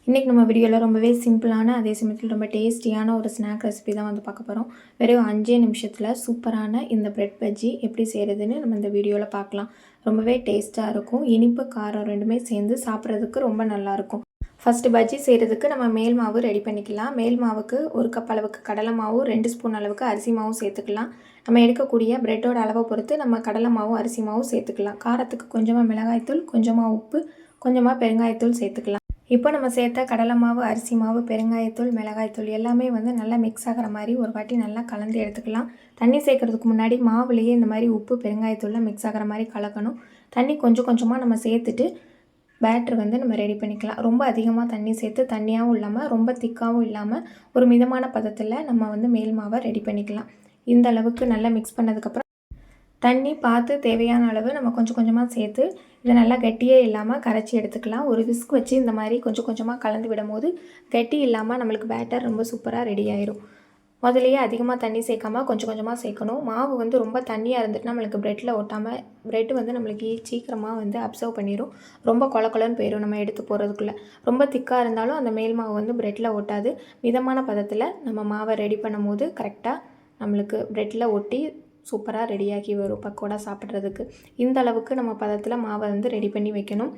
இன்றைக்கி நம்ம வீடியோவில் ரொம்பவே சிம்பிளான அதே சமயத்தில் ரொம்ப டேஸ்டியான ஒரு ஸ்நாக் ரெசிபி தான் வந்து பார்க்க போகிறோம். வெறும் 5 நிமிஷத்தில் சூப்பரான இந்த பிரெட் பஜ்ஜி எப்படி செய்கிறதுன்னு நம்ம இந்த வீடியோவில் பார்க்கலாம். ரொம்பவே டேஸ்ட்டாக இருக்கும். இனிப்பு காரம் ரெண்டுமே சேர்ந்து சாப்பிட்றதுக்கு ரொம்ப நல்லாயிருக்கும். ஃபஸ்ட்டு பஜ்ஜி செய்கிறதுக்கு நம்ம மேல் மாவு ரெடி பண்ணிக்கலாம். மேல் மாவுக்கு 1 கப் அளவுக்கு கடலை மாவும் 2 ஸ்பூன் அளவுக்கு அரிசி மாவும் சேர்த்துக்கலாம். நம்ம எடுக்கக்கூடிய பிரெட்டோட அளவை பொறுத்து நம்ம கடலை மாவும் அரிசி மாவும் சேர்த்துக்கலாம். காரத்துக்கு கொஞ்சமாக மிளகாய்த்தூள், கொஞ்சமாக உப்பு, கொஞ்சமாக பெருங்காயத்தூள் சேர்த்துக்கலாம். இப்போ நம்ம சேர்த்த கடலை மாவு, அரிசி மாவு, பெருங்காயத்தூள், மிளகாய்த்தூள் எல்லாமே வந்து நல்லா மிக்ஸ் ஆகிற மாதிரி ஒரு வாட்டி நல்லா கலந்து எடுத்துக்கலாம். தண்ணி சேர்க்கறதுக்கு முன்னாடி மாவுலேயே இந்த மாதிரி உப்பு, பெருங்காயத்தூள்லாம் மிக்ஸ் ஆகிற மாதிரி கலக்கணும். தண்ணி கொஞ்சம் கொஞ்சமாக நம்ம சேர்த்துட்டு பேட்ரு வந்து நம்ம ரெடி பண்ணிக்கலாம். ரொம்ப அதிகமாக தண்ணி சேர்த்து தண்ணியாகவும் இல்லாமல் ரொம்ப திக்காகவும் இல்லாமல் ஒரு மிதமான பதத்தில் நம்ம வந்து மேல் மாவை ரெடி பண்ணிக்கலாம். இந்த அளவுக்கு நல்லா மிக்ஸ் பண்ணதுக்கப்புறம் தண்ணி பார்த்து தேவையான அளவு நம்ம கொஞ்சம் கொஞ்சமாக சேர்த்து இதை நல்லா கட்டியே இல்லாமல் கரைச்சி எடுத்துக்கலாம். ஒரு விஸ்க் வச்சு இந்த மாதிரி கொஞ்சம் கொஞ்சமாக கலந்து விடும் போது கட்டி இல்லாமல் நம்மளுக்கு பேட்டர் ரொம்ப சூப்பராக ரெடி ஆயிரும். முதலையே அதிகமாக தண்ணி சேர்க்காமல் கொஞ்சம் கொஞ்சமாக சேர்க்கணும். மாவு வந்து ரொம்ப தண்ணியாக இருந்துட்டு நம்மளுக்கு ப்ரெட்டில் ஒட்டாமல் ப்ரெட்டு வந்து நம்மளுக்கு சீக்கிரமாக வந்து அப்சர்வ் பண்ணிடும். ரொம்ப கொலன்னு போயிடும் நம்ம எடுத்து போகிறதுக்குள்ளே. ரொம்ப திக்காக இருந்தாலும் அந்த மேல் மாவு வந்து ப்ரெட்டில் ஒட்டாது. மிதமான பதத்தில் நம்ம மாவை ரெடி பண்ணும் போது கரெக்டாக நம்மளுக்கு ப்ரெட்டில் ஒட்டி சூப்பராக ரெடியாகி வரும் பக்கோடா சாப்பிட்றதுக்கு. இந்த அளவுக்கு நம்ம பதத்தில் மாவை வந்து ரெடி பண்ணி வைக்கணும்.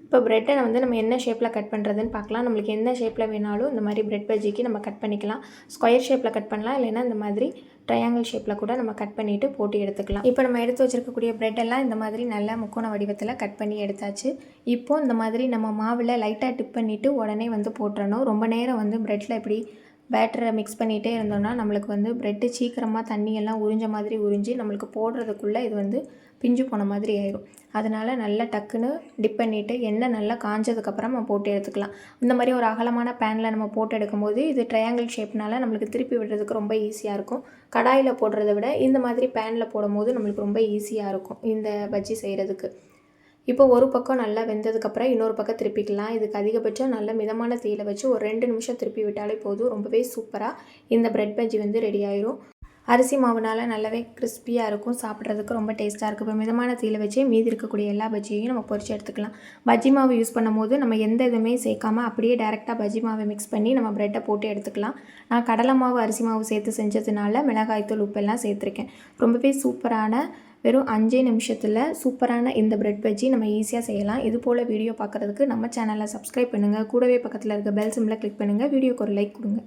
இப்போ ப்ரெட்டை வந்து நம்ம என்ன ஷேப்பில் கட் பண்ணுறதுன்னு பார்க்கலாம். நம்மளுக்கு எந்த ஷேப்பில் வேணாலும் இந்த மாதிரி ப்ரெட் பஜ்ஜிக்கு நம்ம கட் பண்ணிக்கலாம். ஸ்கொயர் ஷேப்பில் கட் பண்ணலாம், இல்லைன்னா இந்த மாதிரி ட்ரையாங்கிள் ஷேப்பில் கூட நம்ம கட் பண்ணிவிட்டு போட்டு எடுத்துக்கலாம். இப்போ நம்ம எடுத்து வச்சுருக்கக்கூடிய ப்ரெட்டெல்லாம் இந்த மாதிரி நல்ல முக்கோண வடிவத்தில் கட் பண்ணி எடுத்தாச்சு. இப்போது இந்த மாதிரி நம்ம மாவில் லைட்டாக டிப் பண்ணிவிட்டு உடனே வந்து போட்டுறணும். ரொம்ப நேரம் வந்து ப்ரெட்டில் இப்படி பேட்டரை மிக்ஸ் பண்ணிகிட்டே இருந்தோம்னா நம்மளுக்கு வந்து ப்ரெட்டு சீக்கிரமாக தண்ணியெல்லாம் உறிஞ்ச மாதிரி உறிஞ்சி நம்மளுக்கு போடுறதுக்குள்ளே இது வந்து பிஞ்சு போன மாதிரி ஆயிடும். அதனால் நல்லா டக்குன்னு டிப் பண்ணிவிட்டு எண்ணெய் நல்லா காஞ்சதுக்கப்புறம் நம்ம போட்டு எடுத்துக்கலாம். இந்த மாதிரி ஒரு அகலமான பேனில் நம்ம போட்டு எடுக்கும்போது இது ட்ரையாங்கிள் ஷேப்னால நம்மளுக்கு திருப்பி விடுறதுக்கு ரொம்ப ஈஸியாக இருக்கும். கடாயில் போடுறத விட இந்த மாதிரி பேனில் போடும்போது நம்மளுக்கு ரொம்ப ஈஸியாக இருக்கும் இந்த பஜ்ஜி செய்கிறதுக்கு. இப்போ ஒரு பக்கம் நல்லா வெந்ததுக்கப்புறம் இன்னொரு பக்கம் திருப்பிக்கலாம். இதுக்கு அதிகபட்சம் நல்ல மிதமான தீயில் வச்சு ஒரு 2 நிமிஷம் திருப்பி விட்டாலே போதும். ரொம்பவே சூப்பராக இந்த பிரெட் பஜ்ஜி வந்து ரெடி ஆயிரும். அரிசி மாவுனால நல்லாவே கிறிஸ்பியாக இருக்கும். சாப்பிட்றதுக்கு ரொம்ப டேஸ்ட்டாக இருக்கும். இப்போ மிதமான தீயில் வச்சு மீதி இருக்கக்கூடிய எல்லா பஜ்ஜியையும் நம்ம பொரிச்சு எடுத்துக்கலாம். பஜ்ஜி மாவு யூஸ் பண்ணும்போது நம்ம எந்த இதுவுமே சேர்க்காமல் அப்படியே டேரெக்டாக பஜ்ஜி மாவை மிக்ஸ் பண்ணி நம்ம ப்ரெட்டை போட்டு எடுத்துக்கலாம். நான் கடலை மாவு, அரிசி மாவு சேர்த்து செஞ்சதுனால மிளகாய்த்தூள், உப்பெல்லாம் சேர்த்துருக்கேன். ரொம்பவே சூப்பரான வெறும் 5 நிமிஷத்தில் சூப்பரான இந்த பிரெட் பஜ்ஜி நம்ம ஈஸியாக செய்யலாம். இது போல் வீடியோ பார்க்குறதுக்கு நம்ம சேனலை சப்ஸ்கிரைப் பண்ணுங்கள். கூடவே பக்கத்தில் இருக்க பெல் சிம்பிளை கிளிக் பண்ணுங்கள். வீடியோக்கு ஒரு லைக் கொடுங்க.